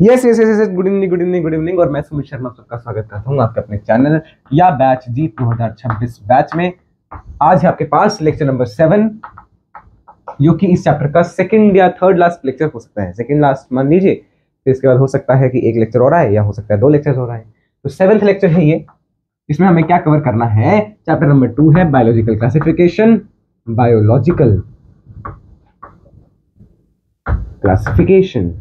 Yes yes yes, good evening good evening good evening. और मैं सुमित शर्मा सबका स्वागत करता हूँ आपके अपने चैनल या बैच जी 2026 बैच में। आज है आपके पास लेक्चर नंबर 7, जो कि इस चैप्टर का सेकंड या थर्ड लास्ट लेक्चर हो सकता है। सेकंड लास्ट मान लीजिए, फिर इसके बाद हो सकता है कि एक लेक्चर हो रहा है या हो सकता है 2 लेक्चर हो रहा है। तो 7th लेक्चर है ये। इसमें हमें क्या कवर करना है? चैप्टर नंबर 2 है बायोलॉजिकल क्लासिफिकेशन। Biological classification.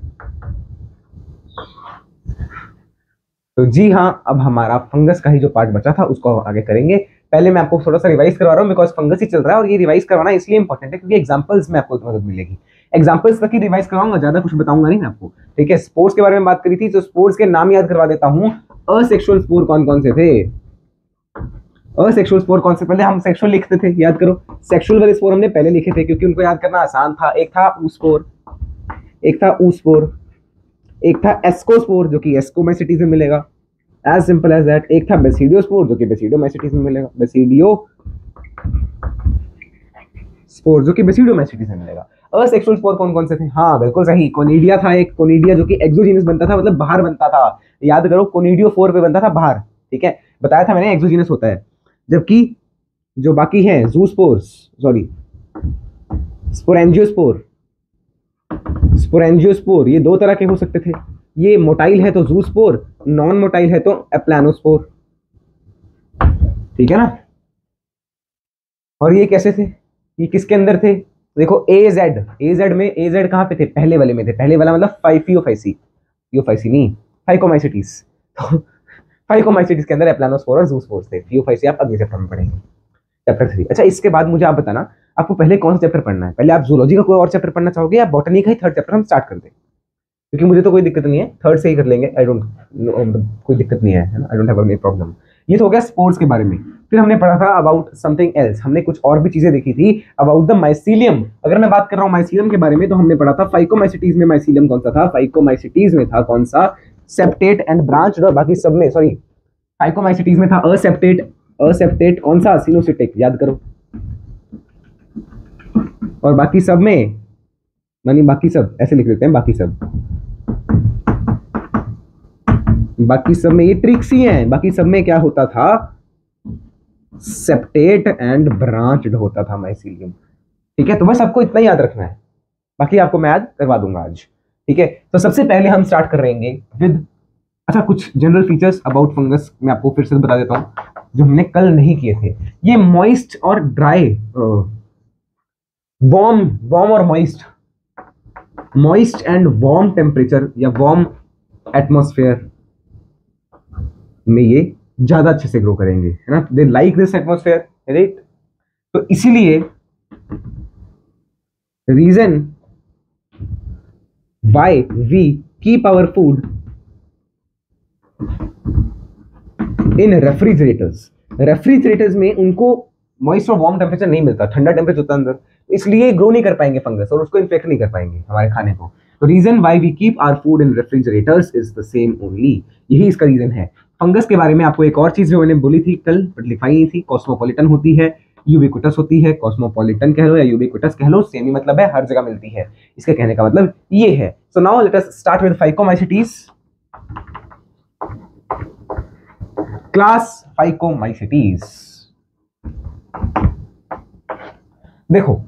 तो जी हाँ, अब हमारा फंगस का ही जो पार्ट बचा था उसको आगे करेंगे। पहले मैं आपको थोड़ा सा रिवाइज करवा रहा हूँ, बिकॉज फंगस ही चल रहा है और ये रिवाइज करवाना इसलिए इंपॉर्टेंट है क्योंकि एग्जांपल्स में आपको मदद मिलेगी। एग्जांपल्स तक ही रिवाइज करवाऊंगा, ज्यादा कुछ बताऊंगा नहीं मैं आपको। ठीक है, स्पोर्ट्स के बारे में बात करी थी तो स्पोर्ट्स के नाम याद करवा देता हूँ। असेक्सुअल स्पोर कौन कौन से थे? असेक्सुअल स्पोर कौन से? पहले हम सेक्सुअल लिखते थे, याद करो। सेक्सुअल वाले स्पोर हमने पहले लिखे थे क्योंकि उनको याद करना आसान था। एक था ऊस्पोर, एक था ऊस्पोर, एक था एस्कोस्पोर जो कि एस्कोमाइसिटीज में मिलेगा, एज सिंपल एज दैट। एक था बेसिडियोस्पोर जो कि बेसिडियोमाइसिटीज में मिलेगा, बेसिडियो स्पोर जो कि बेसिडियोमाइसिटीज में मिलेगा। असेक्सुअल स्पोर कौन कौन से थे? हाँ बिल्कुल सही, कोनिडिया था एक। कोनिडिया जो कि एक्सोजीनस बनता था, मतलब बाहर बनता था। याद करो, कोनिडियो 4 पे बनता था बाहर। ठीक है, बताया था मैंने एक्सोजीनस होता है। जबकि जो बाकी हैं जूस्पोर्स, सॉरी स्पोरेंजियोस्पोर, स्पोरेंजियोस्पोर ये 2 तरह के हो सकते थे। ये मोटाइल है तो जूस्पोर, नॉन मोटाइल है तो एप्लानोस्पोर। ठीक है ना? और ये कैसे थे? ये किसके अंदर थे? देखो एजेड में, एजेड कहाँ पे थे? पहले वाले में थे। पहले वाला मतलब फाइफियोफाइसी, योफाइसी नहीं, फाइकोमाइसिटीज। तो फाइकोमाइसिटीज के अंदर एप्लानोस्पोर और जूस्पोर थे। फियोफाइसी आप अगले चैप्टर में पढ़ेंगे, चैप्टर 3। अच्छा, इसके बाद मुझे आप बताना, आपको पहले कौन सा चैप्टर पढ़ना है? पहले आप जूलॉजी का कोई और चैप्टर पढ़ना चाहोगे या बॉटनी का ही थर्ड चैप्टर हम स्टार्ट कर दें? क्योंकि मुझे तो कोई दिक्कत नहीं है, थर्ड से ही कर लेंगे। आई डोंट, कोई दिक्कत नहीं है ना, I don't have any problem. ये तो हो गया स्पोर्ट्स के बारे में। फिर हमने पढ़ा था अबाउट समथिंग एल्स, हमने कुछ और भी चीजें देखी थी अबाउट द माइसीलियम। अगर मैं बात कर रहा हूँ माइसीलियम के बारे में तो हमने पढ़ा था फाइकोमाइसिटीज में माइसीलियम कौन सा था? फाइकोमाइसिटीज में था कौन सा? Septate and branch. और बाकी सब में, सॉरी, फाइकोमाइसिटीज में था असेप्टेट। असेप्टेट कौन सा? सिनोसिटिक, याद करो। और बाकी सब में, मानी बाकी सब ऐसे लिख देते हैं, बाकी सब, बाकी सब में ये ट्रिक्स ही हैं। बाकी सब में क्या होता था? सेप्टेट एंड ब्रांच्ड होता था माइसीलियम। ठीक है, तो बस आपको इतना याद रखना है, बाकी आपको मैं याद करवा दूंगा आज। ठीक है, तो सबसे पहले हम स्टार्ट कर रहेंगे विद, अच्छा, कुछ जनरल फीचर्स अबाउट फंगस मैं आपको फिर से बता देता हूं जो हमने कल नहीं किए थे। ये मॉइस्ट और ड्राई, वार्म, वार्म और moist, moist and warm temperature या वार्म एटमॉस्फेयर में ये ज्यादा अच्छे से ग्रो करेंगे, है ना? They like this atmosphere, right? तो इसीलिए reason why we keep our food in refrigerators. Refrigerators में उनको मॉइस्ट और वार्म टेम्परेचर नहीं मिलता, ठंडा टेम्परेचर होता है अंदर, इसलिए ग्रो नहीं कर पाएंगे फंगस और उसको इन्फेक्ट नहीं कर पाएंगे हमारे खाने को। तो reason why we keep our food in refrigerators is the same only, यही इसका रीजन है। फंगस के बारे में आपको एक और चीज जो मैंने बोली थी कल बट लिखाई नहीं थी, कॉस्मोपॉलिटन होती है, यूबिक्विटस होती है। कॉस्मोपॉलिटन कह लो या यूबिक्विटस कह लो, सेम ही मतलब है, हर जगह मिलती है। इसके कहने का मतलब ये है। So now let us start with phycomycetes. Class phycomycetes. देखो,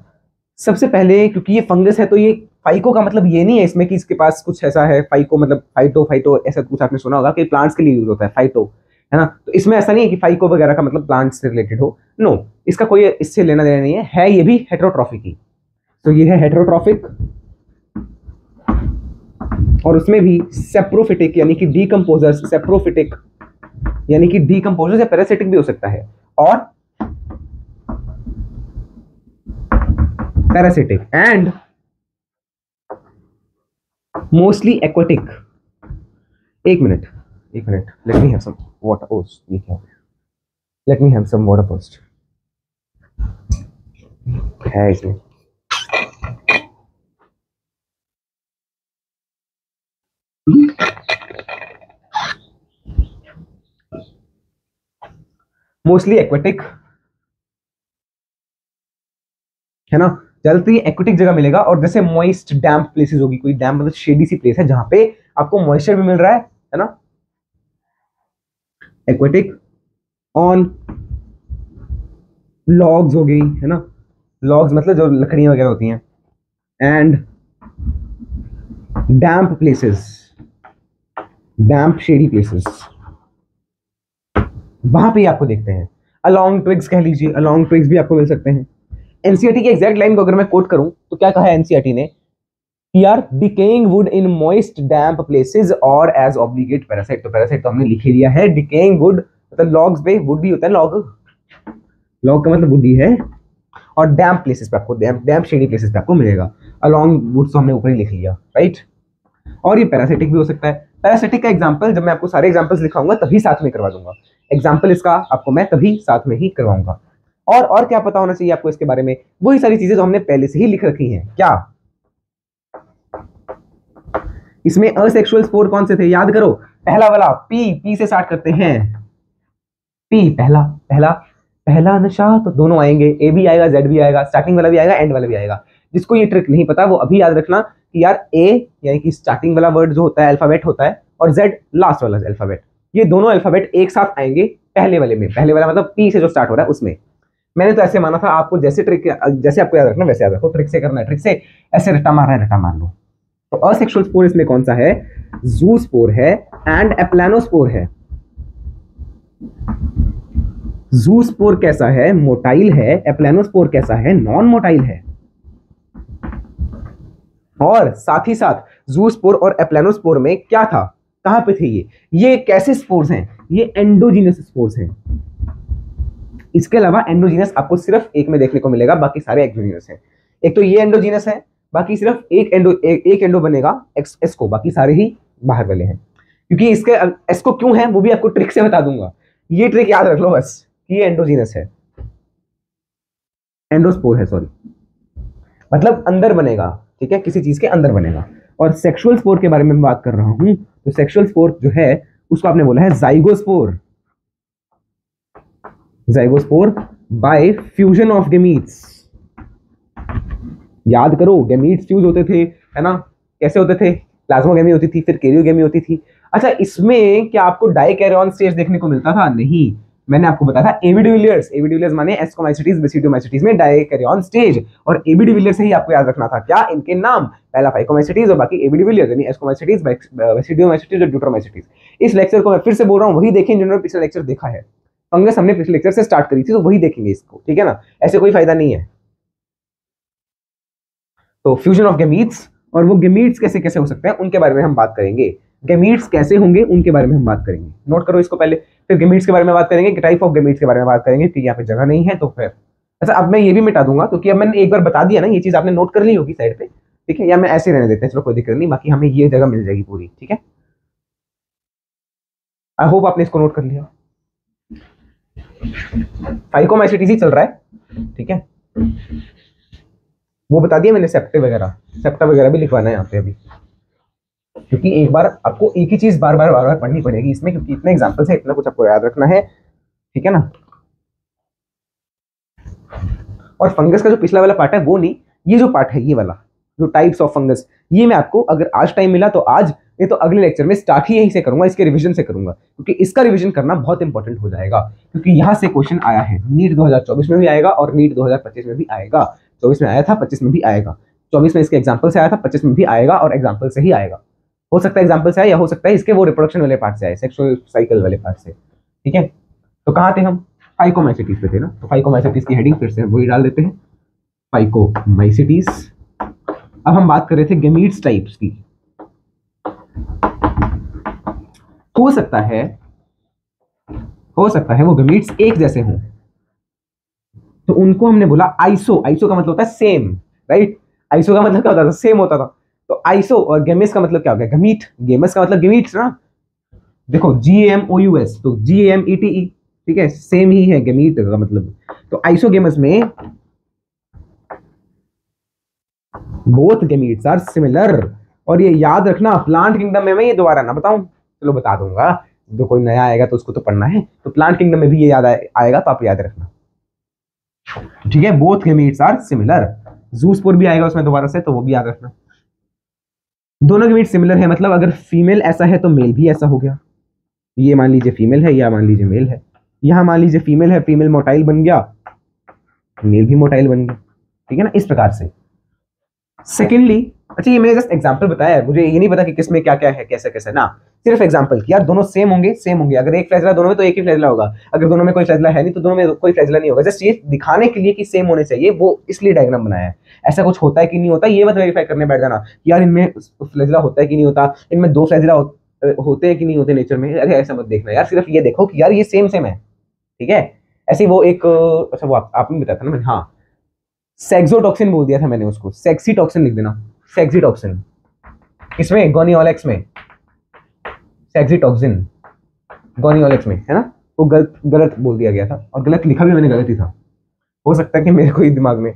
सबसे पहले क्योंकि ये फंगस है तो ये फाइको का मतलब ये नहीं है इसमें कि इसके पास कुछ ऐसा है। फाइको मतलब फाइटो, फाइटो ऐसा कुछ आपने सुना होगा कि प्लांट्स के लिए यूज होता है फाइटो, है ना? तो इसमें ऐसा नहीं है कि फाइको वगैरह का मतलब प्लांट्स से रिलेटेड हो। नो, इसका कोई इससे लेना देना नहीं है ये भी हेटेरोट्रॉफिक ही। तो ये है हेटेरोट्रॉफिक और उसमें भी सेप्रोफिटिक यानी कि डीकंपोजर्स, सेप्रोफिटिक यानी कि डीकंपोजर्स या पैरासिटिक भी हो सकता है, और पैरासिटिक एंड मोस्टली एक्वाटिक। एक मिनट, एक मिनट, let me have some water. ओह, ये क्या हो गया? Let me have some water first. है इसमें मोस्टली एक्वाटिक, है ना? ज्यादातर ये एक्वाटिक जगह मिलेगा। और जैसे मॉइस्ट डैम्प प्लेसेस होगी, कोई डैम्प मतलब शेडी सी प्लेस है जहां पे आपको मॉइस्चर भी मिल रहा है ना। एक्वेटिक ऑन लॉग्स हो गई, है ना, लॉग्स मतलब जो लकड़ियां वगैरह होती हैं, and damp places, damp shady places, वहां पे आपको देखते हैं। अलॉन्ग ट्विग्स कह लीजिए, अलॉन्ग ट्विग्स भी आपको मिल सकते हैं। एनसीईआरटी की एग्जैक्ट लाइन को अगर मैं कोट करूं तो क्या कहा है एनसीईआरटी ने, यार decaying would in moist damp places और एज ऑब्लिगेट पैरासाइट। तो पैरासाइट तो हमने लिख ही दिया है। डिकेइंग वुड मतलब लॉग्स पे वुड भी होता है, लॉग, लॉग का मतलब वुड ही है, और डैम्प प्लेसेस पे आपको, डैम्प शेडी प्लेसेस पे आपको मिलेगा। अलॉन्ग वुड तो हमने ऊपर ही लिख लिया, राइट। और ये पैरासिटिक भी हो सकता है। पैरासिटिक का एग्जांपल जब मैं आपको सारे एग्जांपल्स लिखाऊंगा तभी साथ में करवा दूंगा, एग्जांपल इसका आपको मैं तभी साथ में ही करवाऊंगा। और क्या पता होना चाहिए आपको इसके बारे में, वही सारी चीजें जो हमने पहले से ही लिख रखी हैं। क्या इसमें असेक्सुअल स्पोर कौन से थे, याद करो। पहला वाला पी से स्टार्ट करते हैं। पी पहला पहला पहला नशा, तो दोनों आएंगे, ए भी आएगा जेड भी आएगा, स्टार्टिंग वाला भी आएगा एंड वाला भी आएगा। जिसको ये ट्रिक नहीं पता वो अभी याद रखना कि यार ए यानी कि स्टार्टिंग वाला वर्ड जो होता है अल्फाबेट होता है, और जेड लास्ट वाला अल्फाबेट, ये दोनों अल्फाबेट एक साथ आएंगे पहले वाले में। पहले वाला मतलब पी से जो स्टार्ट हो रहा है उसमें। मैंने तो ऐसे माना था, आपको जैसे ट्रिक, जैसे आपको याद रखना वैसे याद रखो, ट्रिक से करना है, ट्रिक से ऐसे रटा मार रहा है रटा मार लो। तो असेक्सुअल स्पोर इसमें कौन सा है, ज़ूस्पोर है एंड एप्लानोस्पोर है। ज़ूस्पोर कैसा है, मोटाइल है। एप्लानोस्पोर कैसा है, नॉन मोटाइल है। और साथ ही साथ ज़ूस्पोर और एप्लानोस्पोर में क्या था, कहां पे थे ये कैसे स्पोर्स हैं, ये एंडोजीनस स्पोर्स हैं। इसके अलावा एंडोजीनस आपको सिर्फ एक में देखने को मिलेगा, बाकी सारे एक्सोजीनस हैं। एक तो ये एंडोजीनस है, बाकी सिर्फ एक एंडो बनेगा एस को, बाकी सारे ही बाहर वाले हैं। क्योंकि इसके एस को क्यों है वो भी आपको ट्रिक से बता दूंगा, ये ट्रिक याद रख लो बस कि ये एंडोजीनस है, एंडोस्पोर है सॉरी, मतलब अंदर बनेगा, ठीक है, किसी चीज के अंदर बनेगा। और सेक्सुअल स्पोर के बारे में बात कर रहा हूं, तो सेक्सुअल स्पोर जो है उसको आपने बोला है zygospore, zygospore bye fusion of gametes. याद करो गेमीट्स फ्यूज होते थे, है ना, कैसे होते थे, प्लाज्मोगेमी होती थी, फिर कैरियोगेमी होती थी। अच्छा, इसमें क्या आपको डाइकैरियन स्टेज देखने को मिलता था, नहीं, मैंने आपको बताया था एबी डिविलियर्स माने एस्कोमाइसिटीज बेसिडोमाइसिटीज में डाइकैरियन स्टेज, और एबी डिविलियर्स से ही आपको याद रखना था क्या, इनके नाम, पहला फाइकोमाइसिटीज और बाकी एबी डिविलियर्स यानी एस्कोमाइसिटीज, बेसिडोमाइसिटीज और ड्यूटरोमाइसिटीज। इस लेक्चर को मैं फिर से बोल रहा हूं, वही देखें जिन्होंने पिछले लेक्चर देखा है। फंगस हमने पिछले लेक्चर से स्टार्ट करी थी, तो वही देखेंगे इसको, ठीक है ना, ऐसे कोई फायदा नहीं है। तो फ्यूजन ऑफ गेमीट्स, और वो गेमीट्स कैसे कैसे हो सकते हैं उनके बारे में हम बात करेंगे। गेमीट्स कैसे होंगे उनके बारे में हम बात करेंगे, नोट करो इसको पहले। फिर गेमीट्स के बारे में बात करेंगे, टाइप ऑफ गेमीट्स के बारे में बात करेंगे, कि यहाँ पे जगह नहीं है तो फिर अच्छा। अब मैं ये भी मिटा दूंगा क्योंकि अब मैंने एक बार बता दिया ना, ये चीज आपने नोट कर ली होगी साइड पे, ठीक है, या मैं ऐसे रहने देते हैं, चलो कोई दिक्कत नहीं, बाकी हमें ये जगह मिल जाएगी पूरी, ठीक है। आई होप आपने इसको नोट कर लिया। फाइकोमाइसिटीज ही चल रहा है, ठीक है, वो बता दिया मैंने, सेप्टा वगैरह भी लिखवाना है यहाँ पे अभी, क्योंकि एक बार आपको एक ही चीज बार बार पढ़नी पड़ेगी इसमें, क्योंकि इतने एग्जांपल्स है, इतना कुछ आपको याद रखना है, ठीक है ना। और फंगस का जो पिछला वाला पार्ट है वो नहीं, ये जो पार्ट है ये वाला, जो टाइप्स ऑफ फंगस, ये मैं आपको अगर आज टाइम मिला तो आज, नहीं तो अगले लेक्चर में स्टार्ट ही यहीं से करूंगा, इसके रिवीजन से करूंगा, क्योंकि इसका रिवीजन करना बहुत इंपॉर्टेंट हो जाएगा। क्योंकि यहाँ से क्वेश्चन आया है, नीट 2024 में भी आएगा और नीट 2025 में भी आएगा। 24 में आया था, 25 में भी आएगा, 24 में इसके एग्जाम्पल से आया था, 25 में भी आएगा और एग्जाम्पल से ही आएगा। हो सकता है एग्जाम्पल से आए, या हो सकता है इसके वो रिप्रोडक्शन वाले पार्ट से आए, सेक्सुअल साइकिल वाले पार्ट से, ठीक है। तो कहाँ थे हम, फाइकोमाइसिटीज पे थे ना, तो फाइकोमाइसिटीज की हेडिंग फिर से वही डाल देते हैं, फाइकोमाइसिटीज। अब हम बात कर रहे थे गेमीट्स टाइप्स की। हो सकता है वो गेमीट्स एक जैसे हों, तो उनको हमने बोला आइसो। आइसो का मतलब होता है सेम, राइट, आइसो का मतलब क्या होता था, सेम होता था। तो आइसो और गेमेस का मतलब क्या हो गया, गमीट, गेमस का मतलब गेमीट्स ना, देखो GAMOUS, तो GAMETE, ठीक है, सेम ही है गेमीट का मतलब। तो आइसोगेमस में बोथ गेमीट्स आर सिमिलर। और ये याद रखना, प्लांट किंगडम में मैं ये दोबारा ना बताऊं, चलो बता दूंगा, जो कोई नया आएगा तो उसको तो पढ़ना है, तो प्लांट किंगडम में भी ये याद आएगा, तो आप याद रखना, ठीक है। बोथ गेमीट्स आर सिमिलर, ज़ूस्पोर भी आएगा उसमें दोबारा से, तो वो भी याद रखना। दोनों गैमीट सिमिलर है, मतलब अगर फीमेल ऐसा है तो मेल भी ऐसा हो गया। ये मान लीजिए फीमेल है, या मान लीजिए मेल है। यहाँ मान लीजिए फीमेल है, फीमेल मोटाइल बन गया, मेल भी मोटाइल बन गया। ठीक है ना, इस प्रकार से। सेकेंडली, अच्छा ये मैंने जस्ट एग्जांपल बताया है, मुझे ये नहीं पता कि किसमें क्या क्या है, कैसे कैसे ना, सिर्फ एग्जांपल कि यार दोनों सेम होंगे, सेम होंगे। अगर एक फ्लैजला दोनों में तो एक ही फ्लैजला होगा, अगर दोनों में कोई फ्लैजला है नहीं तो दोनों में कोई फ्लैजला नहीं होगा। जस्ट ये दिखाने के लिए कि सेम होने चाहिए, वो इसलिए डायग्राम बनाया है। ऐसा कुछ होता है कि नहीं होता ये मत वेरीफाई करने बैठ जाना कि यार इनमें फ्लैजला होता है कि नहीं होता, इनमें दो फ्लैजला होते हैं कि नहीं होते नेचर में। अरे ऐसा मत देखना यार, सिर्फ ये देखो कि यार ये सेम सेम है। ठीक है, ऐसे वो एक, अच्छा वो आपने बताया था ना, हाँ सेक्सोटॉक्सिन बोल दिया था मैंने उसको, सेक्सी टॉक्सिन लिख देना, सेक्सी टॉक्सिन। इसमें गोनियोलेक्स में सेक्सी टॉक्सिन, गोनियोलेक्स में है ना, वो गलत बोल दिया गया था, और गलत लिखा भी मैंने गलत ही था। हो सकता है कि मेरे को ही दिमाग में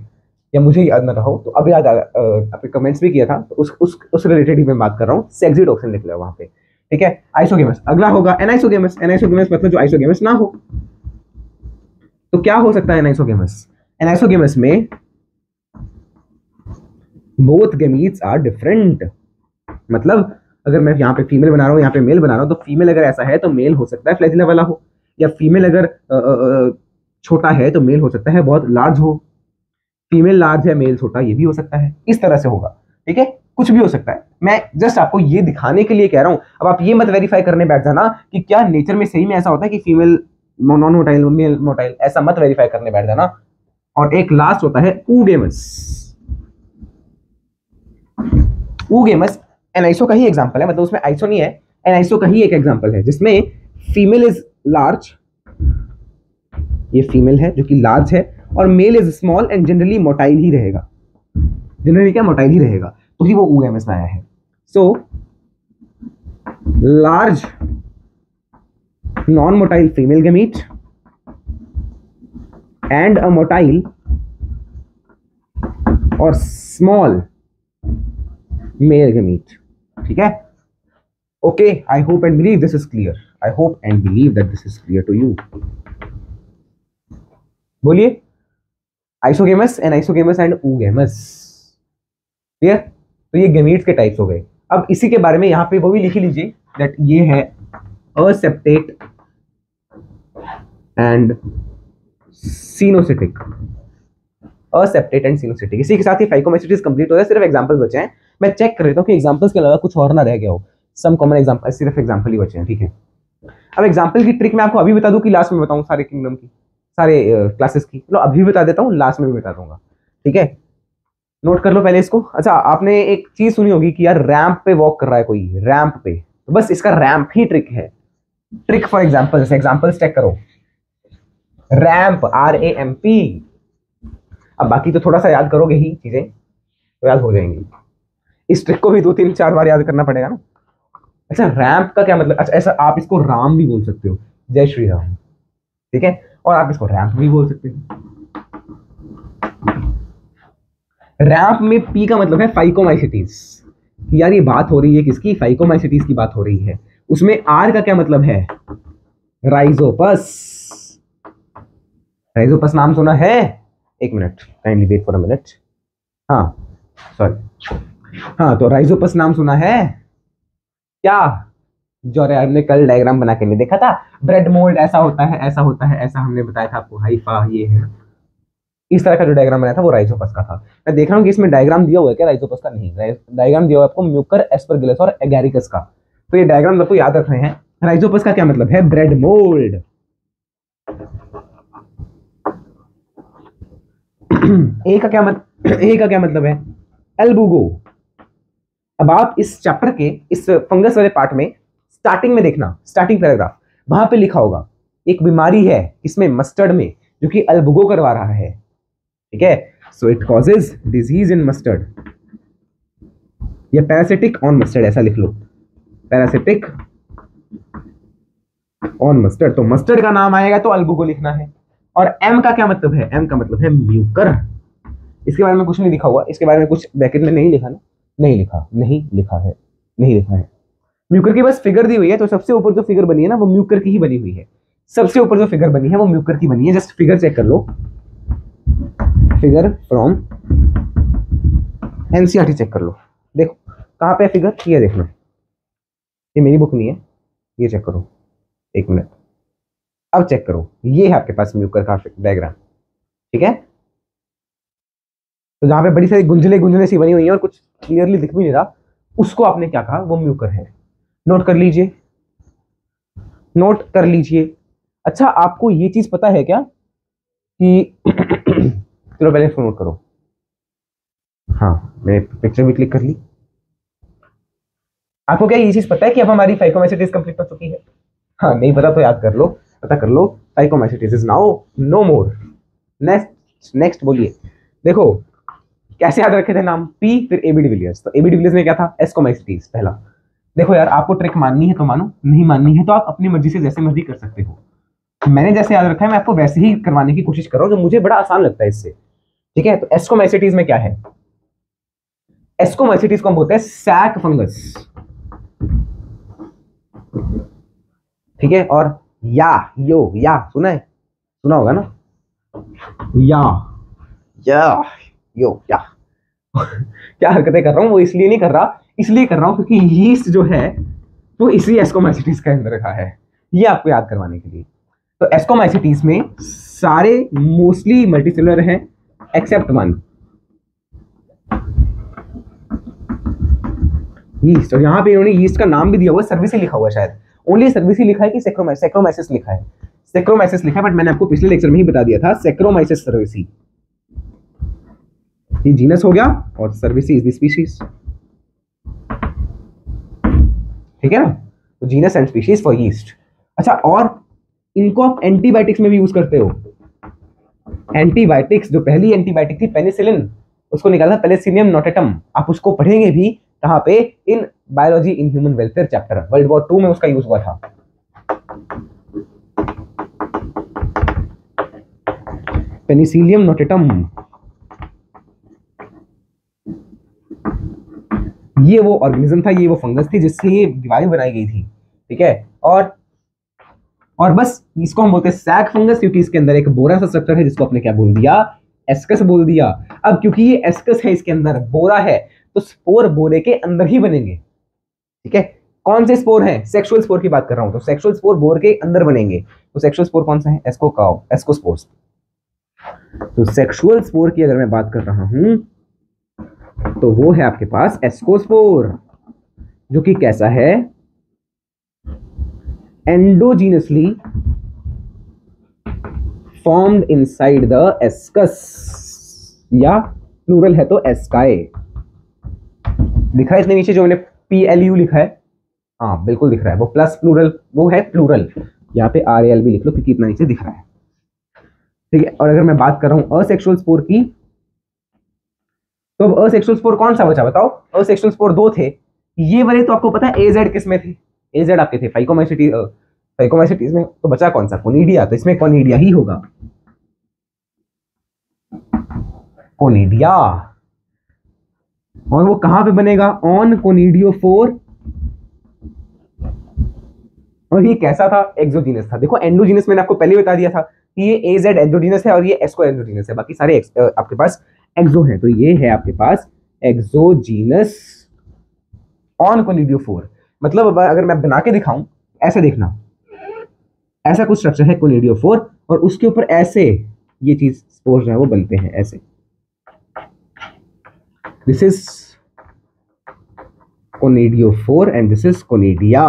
या मुझे याद ना रहा हो, तो अब याद आ, आपने कमेंट्स भी किया था तो उस रिलेटेड ही मैं बात कर रहा हूँ। सेक्सी टॉक्सिन लिख लिया वहां पे। ठीक है, आइसोगेमस। अगला होगा एनाइसोगेमस। एनाइसोगेमस मतलब जो आइसोगेमस ना हो। तो क्या हो सकता है एनाइसोगेमस? एनाइसोगेमस में बोथ गेमीट्स आर डिफरेंट। मतलब अगर मैं यहाँ पे फीमेल बना रहा हूँ, यहाँ पे मेल बना रहा हूँ, तो फीमेल अगर ऐसा है तो मेल हो सकता है फ्लैजिला वाला हो, या फीमेल अगर छोटा है तो मेल हो सकता है बहुत लार्ज हो। फीमेल लार्ज है, मेल छोटा, ये भी हो सकता है। इस तरह से होगा। ठीक है, कुछ भी हो सकता है। मैं जस्ट आपको ये दिखाने के लिए कह रहा हूँ। अब आप ये मत वेरीफाई करने बैठ जाना कि क्या नेचर में सही में ऐसा होता है कि female non motile, male motile, ऐसा मत वेरीफाई करने बैठ जाना। और एक लास्ट होता है ऊगेमस। ऊगेमस एनाइसो का ही एग्जांपल है, मतलब उसमें आइसो नहीं है, एनाइसो का ही एक एग्जांपल है, जिसमें फीमेल इज लार्ज, ये फीमेल है जो कि लार्ज है, और male is small and generally motile ही रहेगा। जनरली क्या, मोटाइल ही रहेगा, तो ही वो ऊगेमस में आया है। So large non motile female gamete and a motile और स्मॉल मेल गैमीट। ठीक है, okay, I hope and believe this is clear. I hope and believe that this is clear to you. बोलिए, isogamous, anisogamous and oogamous. Clear? तो ये gametes के types हो गए। अब इसी के बारे में यहाँ पे वो भी लिख लीजिए दैट ये है असेप्टेट एंड सिनोसिटिक। असेप्टेट एंड सिनोसिटिक। इसी के साथ ही फाइकोमाइसिटिस कंप्लीट हो गया। सिर्फ एग्जांपल बचे हैं, मैं चेक कर लेता हूँ कि एग्जांपल्स के अलावा कुछ और ना रह गया हो। सम कॉमन एग्जांपल, सिर्फ एग्जांपल ही बचे हैं। ठीक है, अब एग्जांपल की ट्रिक मैं आपको अभी बता दूं कि लास्ट में बताऊं, सारे किंगडम की, सारे क्लासेस की। चलो अभी बता देता हूँ, लास्ट में भी बता दूंगा। ठीक है, नोट कर लो पहले इसको। अच्छा, आपने एक चीज सुनी होगी कि यार रैंप पे वॉक कर रहा है कोई, रैंप पे, तो बस इसका रैंप ही ट्रिक है। Trick for examples, examples check करो। Ramp, RAMP। अब बाकी तो थोड़ा सा याद करोगे ही चीजें, तो याद हो जाएंगी। इस ट्रिक को भी 2-3-4 बार याद करना पड़ेगा ना। अच्छा, रैंप का क्या मतलब? अच्छा, ऐसा आप इसको राम भी बोल सकते हो, जय श्री राम। ठीक है, और आप इसको रैंप भी बोल सकते हो। रैंप में पी का मतलब है फाइकोमाइसिटीज। यार ये बात हो रही है किसकी? फाइकोमाइसिटीज की बात हो रही है। उसमें आर का क्या मतलब है? राइजोपस। राइजोपस नाम सुना है? एक minute, kindly wait for a minute. हाँ सॉरी, हाँ तो राइजोपस नाम सुना है क्या? जो अरे हमने कल डायग्राम बना के नहीं देखा था, ब्रेड मोल्ड ऐसा होता है, ऐसा होता है, ऐसा हमने बताया था आपको, हाइफा ये है। इस तरह का जो डायग्राम बनाया था वो राइजोपस का था। मैं देख रहा हूँ कि इसमें डायग्राम दिया हुआ है क्या? राइजोपस का नहीं, डायग्राम दिया हुआ है आपको म्यूकर, एस्परगिलस और एगैरिकस का। तो ये डायग्राम आपको याद रखने हैं। राइजोपस का क्या मतलब है? Bread mould. ए का क्या मतलब है? एल्बुगो। अब आप इस चैप्टर के इस फंगस वाले पार्ट में स्टार्टिंग में देखना, स्टार्टिंग पैराग्राफ, वहां पे लिखा होगा एक बीमारी है इसमें, मस्टर्ड में, जो कि एल्बुगो करवा रहा है। ठीक है, so it causes disease in mustard, या पैरासिटिक ऑन मस्टर्ड, ऐसा लिख लो, पैरासिटिक ऑन मस्टर्ड। तो मस्टर्ड का नाम आएगा तो एल्बुगो लिखना है। और एम का क्या मतलब है? एम का मतलब है म्यूकर। इसके बारे में कुछ नहीं लिखा हुआ, इसके बारे में कुछ ब्रैकेट में नहीं लिखा ना, नहीं लिखा है। म्यूकर की बस फिगर दी हुई है, तो सबसे ऊपर जो फिगर बनी है ना वो म्यूकर की ही बनी हुई है। सबसे ऊपर जो फिगर बनी है वो म्यूकर की बनी है। जस्ट फिगर चेक कर लो, फिगर फ्रॉम NCERT चेक कर लो, देखो कहाँ पे फिगर, ये देखना, ये मेरी बुक नहीं है, ये चेक करो, एक मिनट, अब चेक करो, ये है आपके पास म्यूकर का डायग्राम, ठीक है। तो जहां पे बड़ी सारी गुंजले गुंजले सी बनी हुई है और कुछ क्लियरली दिख भी नहीं रहा, उसको आपने क्या कहा, वो म्यूकर है। नोट कर लीजिए, नोट कर लीजिए। अच्छा, आपको ये चीज पता है क्या कि चलो पहले इसको नोट करो। हाँ, मैंने पिक्चर भी क्लिक कर ली। आपको क्या ये चीज पता है कि अब हमारी फाइकोमाइसीटीज कंप्लीट हो चुकी है? हाँ, नहीं पता तो याद कर लो, पता कर लो। Phycomycetes is now no more. Next next बोलिए। देखो कैसे याद रखे थे नाम, पी फिर एबी डिविलियर्स। तो एबी डिविलियर्स में क्या था, एस्कोमाइसीटीज पहला। देखो यार, आपको ट्रिक माननी है तो मानो, नहीं माननी है तो आप अपनी मर्जी से जैसे मर्जी कर सकते हो। मैंने जैसे याद रखा है मैं आपको वैसे ही करवाने की कोशिश कर रहा हूँ, जो मुझे बड़ा आसान लगता है इससे, ठीक है। तो एस्कोमाइसीटीज में क्या है, एस्कोमाइसीटीज को हम बोलते हैं सैक फंगस, ठीक है। और या सुना है, सुना होगा ना, या क्या हरकतें कर रहा हूं, वो इसलिए नहीं कर रहा, इसलिए कर रहा हूं क्योंकि यीस्ट जो है वो इसी एस्कोमाइसीटीज के अंदर रखा है, ये आपको याद करवाने के लिए। तो एस्कोमाइसीटीज में सारे मोस्टली मल्टीसेलुलर हैं एक्सेप्ट वन, यीस्ट। और यहाँ पे इन्होंने यीस्ट का नाम भी दिया हुआ है, सर्विसी लिखा हुआ है, शायद ओनली सर्विसी लिखा है कि सेक्रोमाइसिस लिखा है, सेक्रोमाइसिस लिखा है, बट मैंने आपको पिछले लेक्चर में ही बता दिया था सेक्रोमाइसिस सर्विसी, ये जीनस हो गया और सर्विसी इज द स्पीशीज, ठीक है ना। तो genus and species for yeast. अच्छा, और इनको आप एंटीबायोटिक्स में भी यूज करते हो। एंटीबायोटिक्स, जो पहली एंटीबायोटिक थी पेनिसिलिन, उसको निकाला था पेनिसिलियम नोटेटम, आप उसको पढ़ेंगे भी कहां पे, in biology in human welfare chapter, world war 2 में उसका यूज हुआ था। पेनिसिलियम नोटेटम, ये वो ऑर्गेनिज्म था, ये वो फंगस थी जिससे ये दीवारें बनाई गई थी, ठीक है। और बस इसको हम बोलते हैं सैक फंगस, क्योंकि इसके अंदर एक बोरा सा स्ट्रक्चर है जिसको आपने क्या बोल दिया, एस्कस बोल दिया। अब क्योंकि ये एस्कस है, इसके अंदर बोरा है, तो स्पोर बोरे के अंदर ही बनेंगे, ठीक है। कौन से स्पोर हैं, सेक्सुअल स्पोर की बात कर रहा हूं, तो सेक्सुअल स्पोर बोर के अंदर बनेंगे। तो सेक्सुअल स्पोर कौन सा है, एस्कोस्पोर्स। तो सेक्सुअल स्पोर की अगर मैं बात कर रहा हूं तो वो है आपके पास एस्कोस्पोर, जो कि कैसा है, endogenously formed inside the ascus, या प्लूरल है तो एस्काए। दिखा है इसमें नीचे जो मैंने PLU लिखा है, हाँ बिल्कुल दिख रहा है, वो प्लस प्लूरल, वो है प्लूरल, यहाँ पे RAL भी लिख लो क्योंकि इतना नीचे दिख रहा है, ठीक है। और अगर मैं बात कर रहा हूं असेक्सुअल स्पोर की, तो अब असेक्सुअल स्पोर कौन सा बचा बताओ, असेक्सुअल स्पोर 2 थे, ये वाले तो आपको पता है AZ किस में थे, AZ आपके थे फाइकोमाइसीटीज में, तो बचा कौन सा, कोनिडिया, तो इसमें कोनिडिया ही होगा, कोनिडिया। और वो कहां पे बनेगा, ऑन कोनिडियोफोर। और ये कैसा था, एक्सोजीनस था। देखो एंडोजीनस मैंने आपको पहले बता दिया था कि ये AZ एंडोजीनस है और ये एस्को एंडोजीनस है, बाकी सारे आपके पास एक्सो है। तो ये है आपके पास एक्सोजीनस ऑन कोनिडियोफोर। मतलब अगर मैं बना के दिखाऊं, ऐसे देखना, ऐसा कुछ स्ट्रक्चर है कोनिडियोफोर, और उसके ऊपर ऐसे ये चीज स्पोर्स जो है वो बनते हैं ऐसे, this is conidiophore and this is conidia,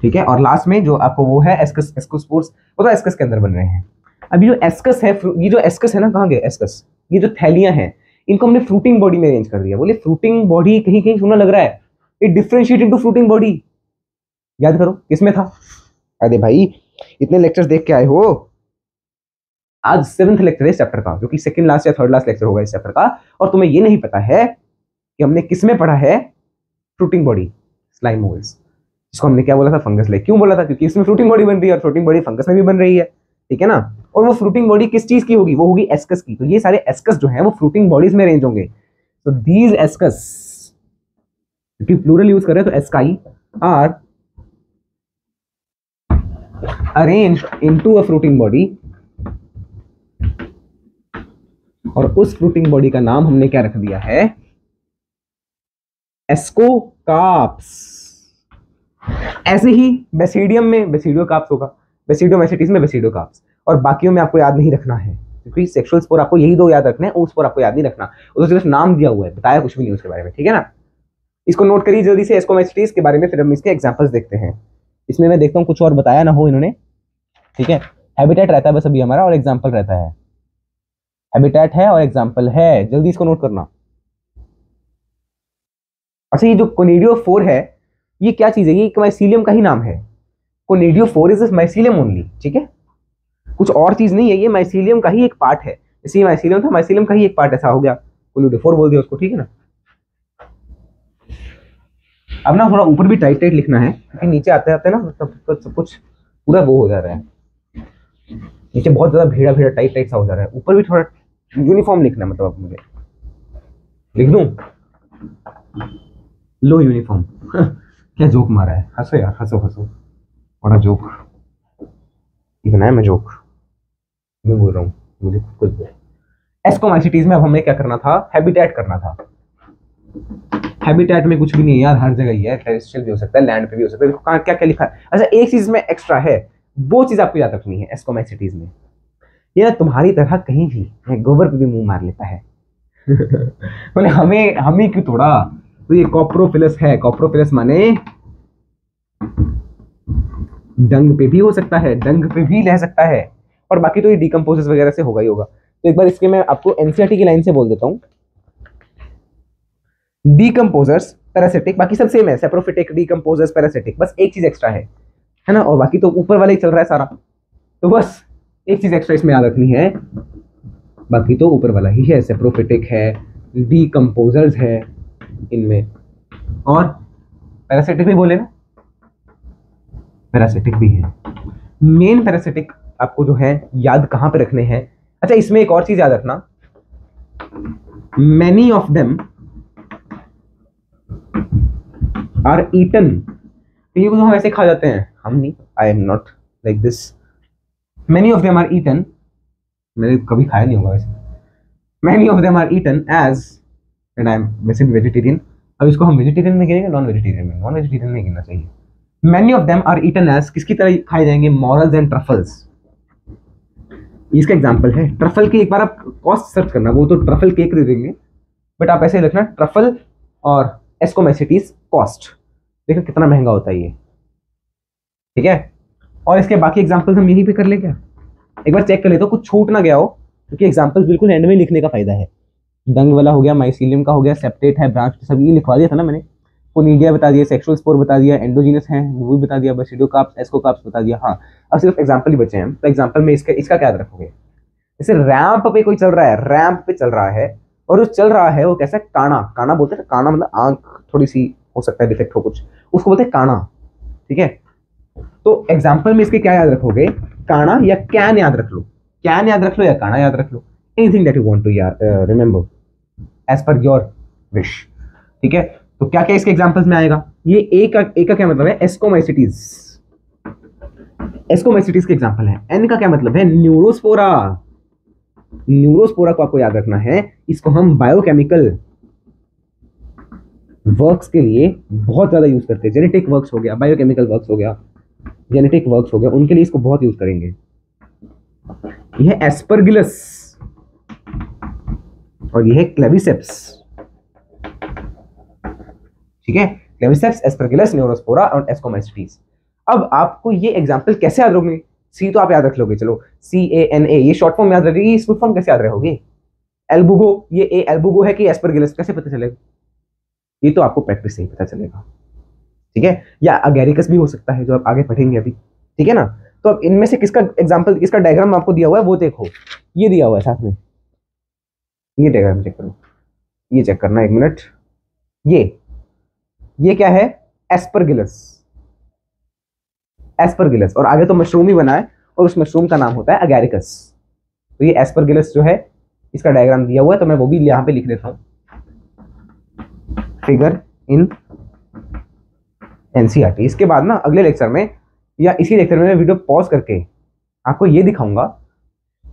ठीक है। और लास्ट में जो आपको वो है एस्कस, एस्कोस्पोर्स, वो तो एस्कस के अंदर बन रहे हैं। अभी जो एस्कस है, ये जो एस्कस है ना, कहाँ गए एस्कस, ये जो थैलियां हैं इनको हमने फ्रूटिंग बॉडी में अरेंज कर दिया। बोले फ्रूटिंग बॉडी कहीं कहीं सुना लग रहा है, it differentiate into fruiting body, याद करो किसमें था। अरे भाई इतने लेक्चर्स देख के आए हो, आज 7th लेक्चर है इस चैप्टर का, जो कि सेकंड लास्ट या थर्ड लास्ट लेक्चर होगा इस चैप्टर का, और तुम्हें ये नहीं पता है कि हमने किसमें पढ़ा है फ्रूटिंग बॉडी, स्लाइम मोल्ड्स, जिसको हमने क्या बोला था, फंगस लेग। क्यों बोला था, क्योंकि इसमें फ्रूटिंग बॉडी बन रही है और फ्रूटिंग बॉडी फंगस में भी बन रही है, ठीक है ना। और वो फ्रूटिंग बॉडी किस चीज की होगी, वो होगी एस्कस की। तो ये सारे एस्कस जो हैं वो फ्रूटिंग बॉडीज में अरेंज होंगे। तो दीज एस्कस, क्योंकि प्लूरल यूज कर रहे हैं तो asci are arranged into a fruiting body, और उस फ्रूटिंग बॉडी का नाम हमने क्या रख दिया है, एस्कोकार्प्स। ऐसे ही बेसिडियम में बेसिडियोकार्प्स होगा, बेसिडोमेसिटीज में बेसिडोकार्प्स, और बाकियों में आपको याद नहीं रखना है क्योंकि सेक्सुअल स्पोर आपको यही दो याद रखने हैं, उस स्पोर आपको याद नहीं रखना, वो तो सिर्फ नाम दिया हुआ है, बताया कुछ भी नहीं उसके बारे में, ठीक है ना। इसको नोट करिए जल्दी से एस्कोमेसिटीज के बारे में, फिर हम इसके एग्जांपल्स देखते हैं। इसमें मैं देखता हूँ कुछ और बताया ना हो इन्होंने, ठीक है। हैबिटेट रहता है बस अभी हमारा, और एग्जाम्पल रहता है, हैबिटेट है और एग्जाम्पल है, जल्दी इसको नोट करना। अच्छा, ये जो कोनिडियोफोर है ये क्या चीज है, ये एक माइसीलियम का ही नाम है, कोनिडियोफोर इज माइसीलियम ओनली, ठीक है, कुछ और चीज नहीं है, ये माइसीलियम का ही एक पार्ट है, जैसे माइसीलियम था, माइसीलियम का ही एक पार्ट ऐसा हो गया, कोनिडियोफोर बोल दिया उसको, ठीक है ना। अब ना थोड़ा ऊपर भी टाइट टाइट लिखना है क्योंकि नीचे आते आते ना सब कुछ पूरा वो हो जा रहा है, नीचे बहुत ज्यादा भीड़ा भीड़ा टाइट टाइट सा हो जा रहा है, ऊपर भी थोड़ा यूनिफॉर्म लिखना है, मतलब अब मुझे लिख दूं लो यूनिफॉर्म। क्या जोक मारा है, हंसो यार, हंसो हंसो, बड़ा जोक ये बनाया मैं, जोक मैं बोल रहा हूँ, मुझे कुछ एस्कोमाइसिटीज में अब हमें क्या करना था, हैबिटेट करना था। हैबिटेट में कुछ भी नहीं है यार, हर जगह ही है, टेरेस्ट्रियल भी हो सकता है, लैंड पे भी हो सकता है, देखो क्या क्या लिखा है। अच्छा, एक चीज में एक्स्ट्रा है, वो चीज आपको याद रखनी है एस्कोमाइसिटीज में, ये ना तुम्हारी तरह कहीं भी गोबर पे भी मुंह मार लेता है। बोले हमें हमें क्यों तोड़ा, तो ये कॉप्रोफिलस है, कॉप्रोफिलस माने डंग पे भी हो सकता है, डंग पे भी रह सकता है, और बाकी तो ये डिकम्पोजेस वगैरह से होगा ही होगा। तो एक बार इसके मैं आपको एनसीईआरटी की लाइन से बोल देता हूँ, डिकम्पोजर्स पैरासिटिक, बाकी सब सेम है, सेप्रोफिटिक, डिकम्पोजर्स, पैरासिटिक, बस एक चीज एक्स्ट्रा है ना, और बाकी तो ऊपर वाला ही चल रहा है सारा, तो बस एक चीज एक्स्ट्रा इसमें याद रखनी है, बाकी तो ऊपर वाला ही है, सेप्रोफिटिक है, डिकम्पोजर्स है इनमें, और पैरासिटिक भी बोले ना, पैरासिटिक भी है। मेन पैरासिटिक आपको जो है याद कहां पे रखने हैं। अच्छा, इसमें एक और चीज याद रखना, many of them are eaten, ये तो हम ऐसे खा जाते हैं, हम नहीं, I am not like this, many of them are eaten, मैंने कभी खाया नहीं होगा वैसे, many of them are eaten as, and I am वैसे वेजिटेरियन, अब इसको हम वेजिटेरियन में गिनेंगे, नॉन वेजिटेरियन में, नॉन वेजिटेरियन में गिनना चाहिए। Many of them are eaten as किसकी तरह खाए जाएंगे, मॉरल्स एंड ट्रफल्स, इसका एग्जांपल है। ट्रफल की एक बार आप कॉस्ट सर्च करना, वो तो ट्रफल केक दे देंगे, बट आप ऐसे लिखना ट्रफल और एस्कोमेसिटीज कॉस्ट, देखो कितना महंगा होता है ये, ठीक है। और इसके बाकी एग्जांपल्स हम यहीं पे कर ले क्या, एक बार चेक कर लेते हो कुछ छूट ना गया हो, क्योंकि एग्जांपल्स बिल्कुल एंड में लिखने का फायदा है। डंग वाला हो गया, माइसीलियम का हो गया, सेप्टेट है, ब्रांच सब ये लिखवा दिया था ना मैंने, कोनिडिया बता दिया, सेक्सुअल स्पोर बता दिया, एंडोजीनस है वो भी बता दिया, बेसिडोकार्प्स, एस्कोकार्प्स बता दिया। हाँ, अब सिर्फ एग्जांपल ही बचे हैं, तो एग्जांपल में इसका क्या याद रखोगे, जैसे रैंप पे कोई चल रहा है, रैंप पे चल रहा है, और जो चल रहा है वो कैसा, काना, काना बोलते हैं, काना मतलब आंख थोड़ी सी हो सकता है डिफेक्ट हो कुछ, उसको बोलते हैं काना, ठीक है। तो एग्जांपल में इसके क्या याद रखोगे, काना या कैन याद रख लो, कैन याद रख लो या काना याद रख लो, anything that you want to remember as per your wish, ठीक है। तो क्या क्या इसके एग्जांपल्स में आएगा, ये एक का क्या मतलब है, एस्कोमाइसिटीज, एस्कोमाइसिटीज के एग्जांपल है। एन का क्या मतलब है, न्यूरोस्पोरा, न्यूरोस्पोरा को आपको याद रखना है, इसको हम बायोकेमिकल वर्क्स के लिए बहुत ज्यादा यूज करते हैं, जेनेटिक वर्क्स हो गया, बायोकेमिकल वर्क्स हो गया, जेनेटिक वर्क्स हो गया, उनके लिए इसको बहुत यूज करेंगे। यह एस्परगिलस और यह क्लेविसेप्स, ठीक है, क्लेविसेप्स, एस्परगिलस, न्यूरोस्पोरा और एस्कोमाइसिटीज। अब आपको ये एग्जांपल कैसे याद रखोगे, सी तो आप याद रख लोगे, चलो CANA ये शॉर्ट फॉर्म याद रखोगे, ये फुल फॉर्म कैसे याद रखोगे, एल्बुगो, ये एल्बुगो है कि एस्परगिलस, कैसे पता चलेगा, ये तो आपको प्रैक्टिस से ही पता चलेगा, ठीक है। या अगेरिकस भी हो सकता है जो आप आगे पढ़ेंगे अभी, ठीक है ना। तो अब इनमें से किसका एग्जांपल, किसका डायग्राम आपको दिया हुआ है वो देखो, ये दिया हुआ है साथ में, ये डायग्राम चेक करो, ये चेक करना एक मिनट, ये क्या है, एस्परगिलस, एस्परगिलस, और आगे तो मशरूम ही बना है, और उस मशरूम का नाम होता है अगेरिकस। तो ये एस्परगिलस जो है इसका डायग्राम दिया हुआ है, तो मैं वो भी यहां पे लिख देता हूं, फिगर इन एनसीईआरटी। इसके बाद ना अगले लेक्चर में या इसी लेक्चर में मैं वीडियो पॉज करके आपको ये दिखाऊंगा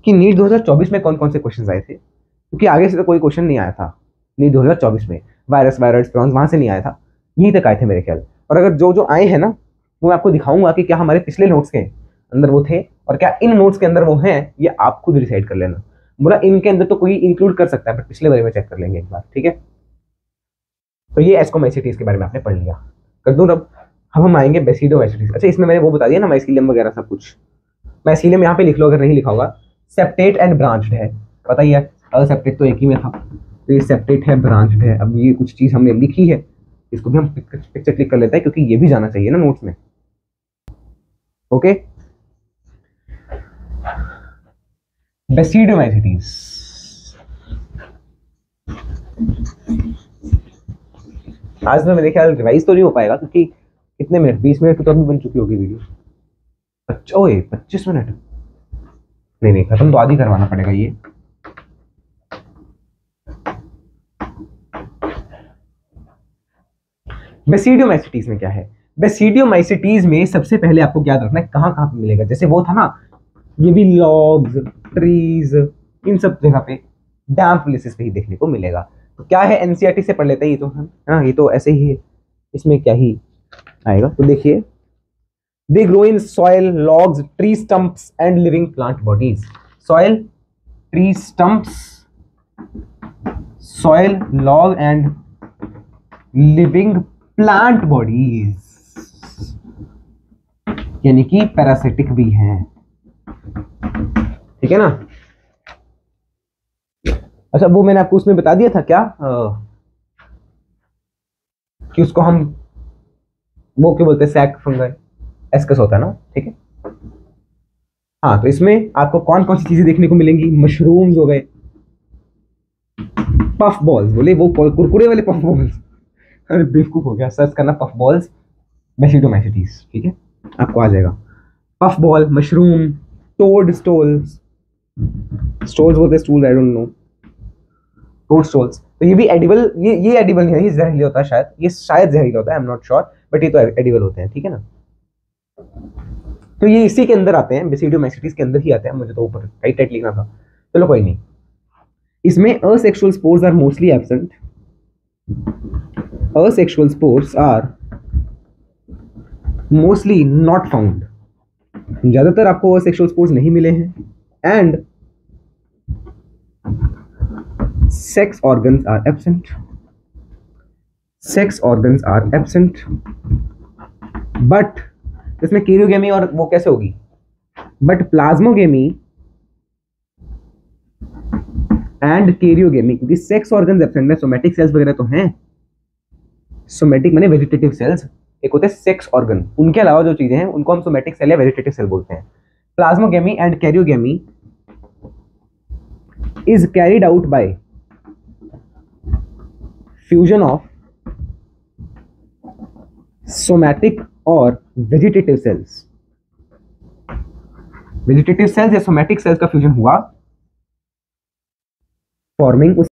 कि नीट 2024 में कौन कौन से क्वेश्चन आए थे, क्योंकि आगे से तो कोई क्वेश्चन नहीं आया था नीट 2024 में। वायरस वायरस प्रॉन्स वहां से नहीं आया था, यहीं तक आए थे मेरे ख्याल। और अगर जो जो आए हैं ना, वो मैं आपको दिखाऊंगा कि क्या हमारे पिछले नोट्स के अंदर वो थे और क्या इन नोट्स के अंदर वो हैं, ये आप खुद डिसाइड कर लेना। बुरा इनके अंदर तो कोई इंक्लूड कर सकता है, बट पिछले बारे में चेक कर लेंगे एक बार, ठीक है। तो ये एस्कोमाइसिटीज के बारे में आपने पढ़ लिया। कर दूं अब हम आएंगे बेसिडोमाइसिटीज। अच्छा, इसमें मैंने वो बता दिया ना, माइसीलियम वगैरह सब कुछ। माइसीलियम यहाँ पे लिख लो, अगर नहीं लिखा होगा। सेप्टेट एंड ब्रांच्ड है, पता ही है। सेप्टेट तो एक ही में था, तो ये सेप्टेट है, ब्रांच्ड है। अब ये कुछ चीज हमने लिखी है, इसको भी हम पिक्चर क्लिक कर लेते हैं, क्योंकि ये भी जाना चाहिए ना नोट्स में। Okay, basidiomycetes. आज में मेरे ख्याल रिवाइज तो नहीं हो पाएगा, क्योंकि कितने मिनट, 20 मिनट की तो अभी बन चुकी होगी वीडियो। अच्छा, ओए 25 मिनट, नहीं खत्म तो आधी करवाना पड़ेगा ये। बेसिडोमाइसिटीज में क्या है? बेसिडोमाइसिटीज में सबसे पहले आपको याद रखना है कहाँ कहाँ पे मिलेगा। जैसे वो था ना, ये भी लॉग्स, ट्रीज, इन सब जगह पे डैम्प प्लेसेस पे ही देखने को मिलेगा। तो क्या है, एनसीईआरटी से पढ़ लेते हैं ये तो, हाँ ये तो ऐसे ही है, इसमें क्या ही आएगा। तो देखिए, they grow in soil, logs, tree stumps and living plant bodies. Soil, tree stumps, soil, log and living plant bodies, यानी कि पैरासिटिक भी हैं, ठीक है ना। अच्छा, वो मैंने आपको उसमें बता दिया था क्या, कि उसको हम वो क्या बोलते हैं, सैक फंगस एस्कस होता है ना, ठीक है। हाँ, तो इसमें आपको कौन कौन सी चीजें देखने को मिलेंगी? मशरूम्स हो गए, पफ बॉल्स, बोले वो कुरकुरे वाले पफ बॉल्स, अरे बेवकूफ हो गया, सर्च करना पफ बॉल्स बेसिडोमाइसिटीज, ठीक है, आपको आ जाएगा। Puff ball, mushroom, toad stools, stools बोलते हैं stool, I don't know, toad stools. तो ये भी एडिबल, ये एडिबल नहीं है, ये जहरीला होता है शायद, ये शायद जहरीला होता है, आई एम नॉट श्योर, बट ये तो एडिबल होते हैं, ठीक है ना। तो ये इसी के अंदर आते हैं, बेसिडोमाइसिटीज के अंदर ही आते हैं। मुझे तो ऊपर टाइट टाइट लिखना था, चलो कोई नहीं। इसमें asexual spores are mostly absent, asexual spores are mostly not found, ज्यादातर आपको asexual spores नहीं मिले हैं। and sex organs are absent, sex organs are absent, but इसमें कैरियोगेमी और वो कैसे होगी, बट प्लाज्मोगेमी एंड कैरियोगेमी, क्योंकि सेक्स ऑर्गन्स एब्सेंट है, सोमैटिक सेल्स वगैरह तो हैं, सोमैटिक माने वेजिटेटिव सेल्स, एक होते हैं सेक्स ऑर्गन, उनके अलावा जो चीजें हैं उनको हम सोमैटिक सेल या वेजिटेटिव सेल बोलते हैं। Plasmogamy and karyogamy is carried out by fusion of somatic और वेजिटेटिव सेल्स। वेजिटेटिव सेल्स या सोमैटिक सेल्स का फ्यूजन हुआ, फॉर्मिंग